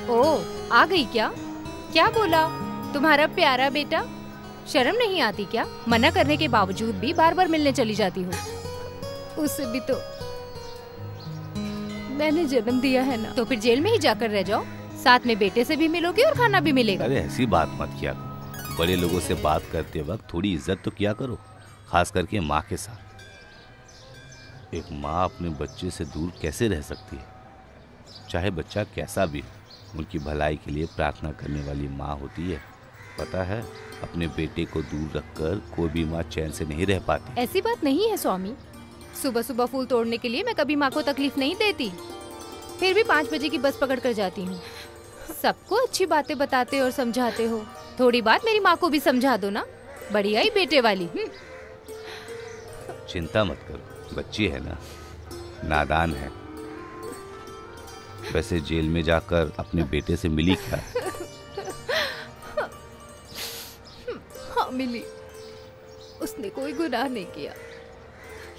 ओ, आ गई क्या? क्या बोला? तुम्हारा प्यारा बेटा? शर्म नहीं आती क्या? मना करने के बावजूद भी बार बार मिलने चली जाती हो। उससे भी तो मैंने जन्म दिया है ना। तो फिर जेल में ही जाकर रह जाओ, साथ में बेटे से भी मिलोगे और खाना भी मिलेगा। अरे ऐसी बात मत किया करो। बड़े लोगों से बात करते वक्त थोड़ी इज्जत तो किया करो, खास करके माँ के साथ। एक माँ अपने बच्चे से दूर कैसे रह सकती है? चाहे बच्चा कैसा भी हो, उनकी भलाई के लिए प्रार्थना करने वाली माँ होती है। पता है, अपने बेटे को दूर रखकर कोई भी माँ चैन से नहीं रह पाती। ऐसी बात नहीं है स्वामी। सुबह सुबह फूल तोड़ने के लिए मैं कभी माँ को तकलीफ नहीं देती। फिर भी 5 बजे की बस पकड़ कर जाती हूँ। सबको अच्छी बातें बताते और समझाते हो, थोड़ी बात मेरी माँ को भी समझा दो ना। बढ़िया ही बेटे वाली। चिंता मत करो, बच्ची है ना, नादान है। वैसे जेल में जाकर अपने बेटे से मिली क्या? हाँ मिली। उसने कोई गुनाह नहीं किया,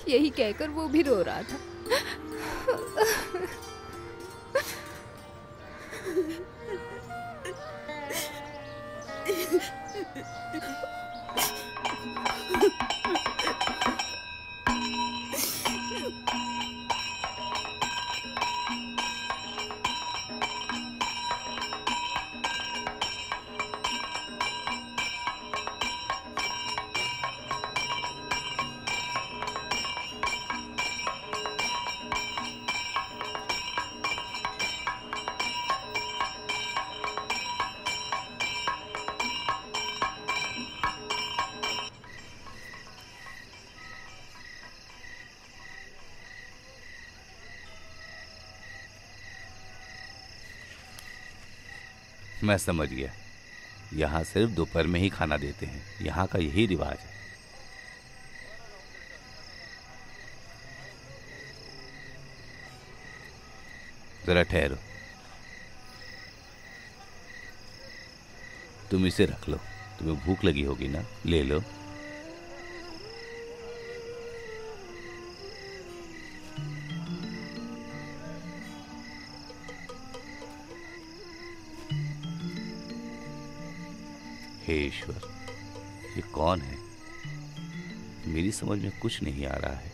यही कहकर वो भी रो रहा था। मैं समझ गया। यहाँ सिर्फ दोपहर में ही खाना देते हैं, यहाँ का यही रिवाज है। जरा ठहरो, तुम इसे रख लो। तुम्हें भूख लगी होगी ना, ले लो। हे ईश्वर, ये कौन है? मेरी समझ में कुछ नहीं आ रहा है।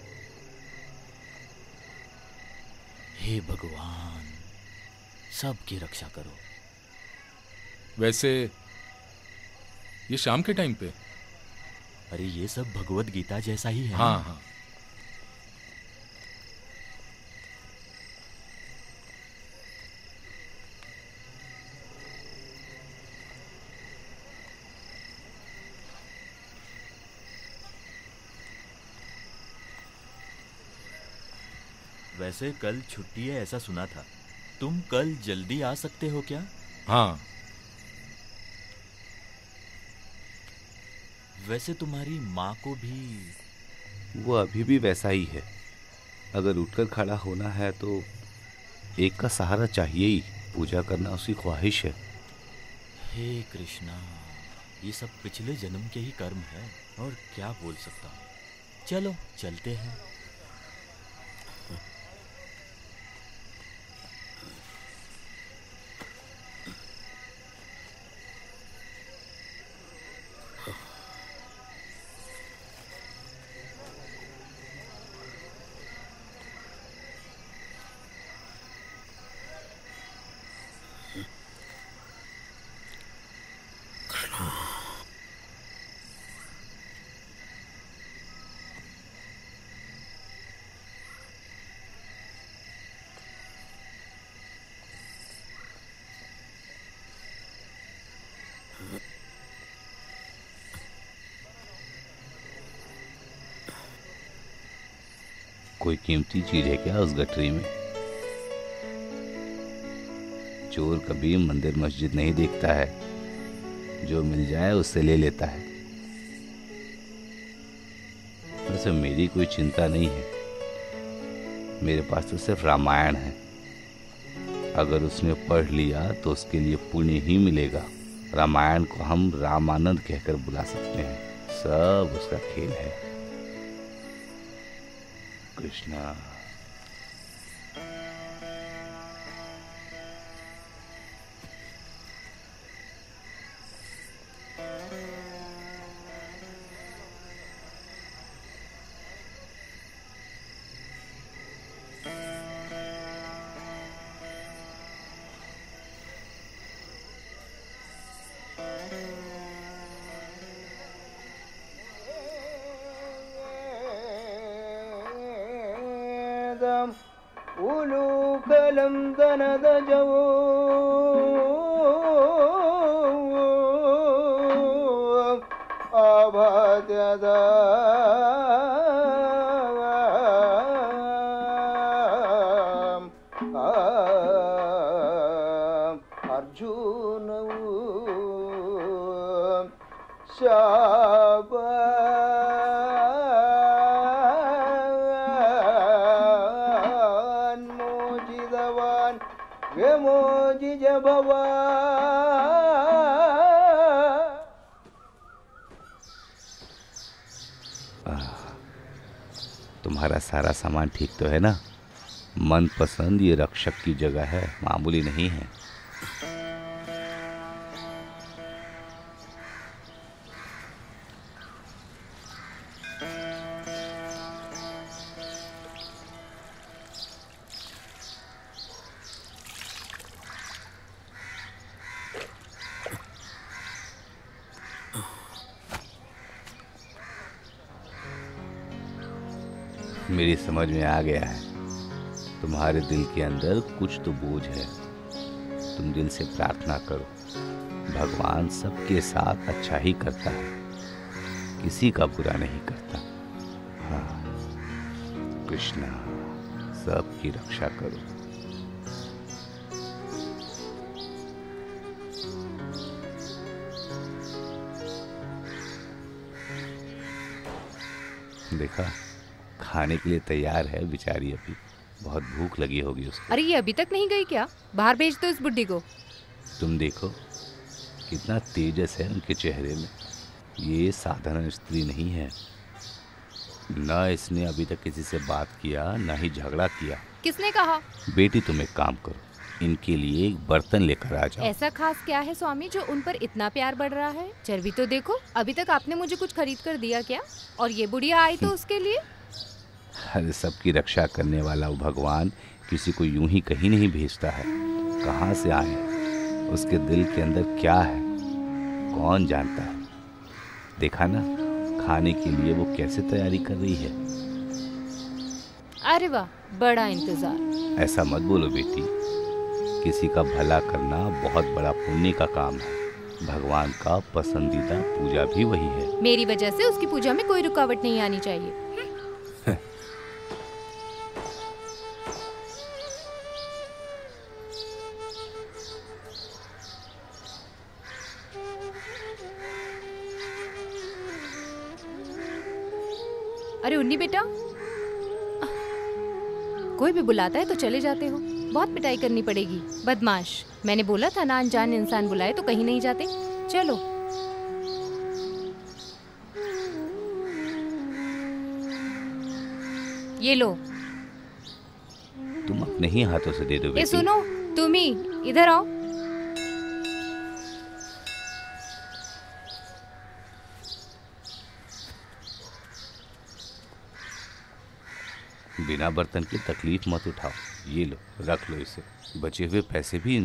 हे भगवान, सबकी रक्षा करो। वैसे ये शाम के टाइम पे? अरे ये सब भगवत गीता जैसा ही है। हाँ हाँ। वैसे कल छुट्टी है ऐसा सुना था, तुम कल जल्दी आ सकते हो क्या? हाँ। वैसे तुम्हारी माँ को भी? वो अभी भी वैसा ही है। अगर उठकर खड़ा होना है तो एक का सहारा चाहिए ही। पूजा करना उसकी ख्वाहिश है। हे कृष्णा, ये सब पिछले जन्म के ही कर्म है, और क्या बोल सकता हूँ। चलो चलते हैं। कोई कीमती चीज है क्या उस गठरी में? चोर कभी मंदिर मस्जिद नहीं देखता है, जो मिल जाए उससे ले लेता है। वैसे मेरी कोई चिंता नहीं है, मेरे पास तो सिर्फ रामायण है। अगर उसने पढ़ लिया तो उसके लिए पुण्य ही मिलेगा। रामायण को हम रामानंद कहकर बुला सकते हैं। सब उसका खेल है। कृष्णा, उलूकलं दनदजवो आभात्यदा अर्जुनवु शापान् मोचितवान् विमोचित भवान्। तुम्हारा सारा सामान ठीक तो है ना? मनपसंद ये रक्षक की जगह है, मामूली नहीं है। मेरी समझ में आ गया है, तुम्हारे दिल के अंदर कुछ तो बोझ है। तुम दिल से प्रार्थना करो, भगवान सबके साथ अच्छा ही करता है, किसी का बुरा नहीं करता। हाँ कृष्णा, सबकी रक्षा करो। देखा, खाने के लिए तैयार है बेचारी, अभी बहुत भूख लगी होगी उसको। अरे ये अभी तक नहीं गई क्या? बाहर भेज दो इस बुड्ढी को। तुम देखो कितना तेजस है उनके चेहरे में। ये साधारण स्त्री नहीं है, न इसने अभी तक किसी से बात किया, न ही झगड़ा किया। किसने कहा? बेटी तुम एक काम करो, इनके लिए एक बर्तन लेकर आ जाओ। ऐसा खास क्या है स्वामी जो उन पर इतना प्यार बढ़ रहा है? चर्बी तो देखो, अभी तक आपने मुझे कुछ खरीद कर दिया क्या? और ये बुढ़िया आई तो उसके लिए? अरे सबकी रक्षा करने वाला वो भगवान किसी को यूं ही कहीं नहीं भेजता है। कहाँ से आए, उसके दिल के अंदर क्या है, कौन जानता है। देखा ना, खाने के लिए वो कैसे तैयारी कर रही है। अरे वाह, बड़ा इंतजार। ऐसा मत बोलो बेटी, किसी का भला करना बहुत बड़ा पुण्य का काम है। भगवान का पसंदीदा पूजा भी वही है। मेरी वजह से उसकी पूजा में कोई रुकावट नहीं आनी चाहिए। अरे उन्नी बेटा, कोई भी बुलाता है तो चले जाते हो। बहुत पिटाई करनी पड़ेगी, बदमाश। मैंने बोला था ना, अनजान इंसान बुलाए तो कहीं नहीं जाते। चलो। ये लो। तुम अपने ही हाथों से दे दो बेटी। ये सुनो, तुम ही इधर आओ। बिना बर्तन की तकलीफ मत उठाओ। ये लो, रख लो इसे। बचे हुए पैसे भी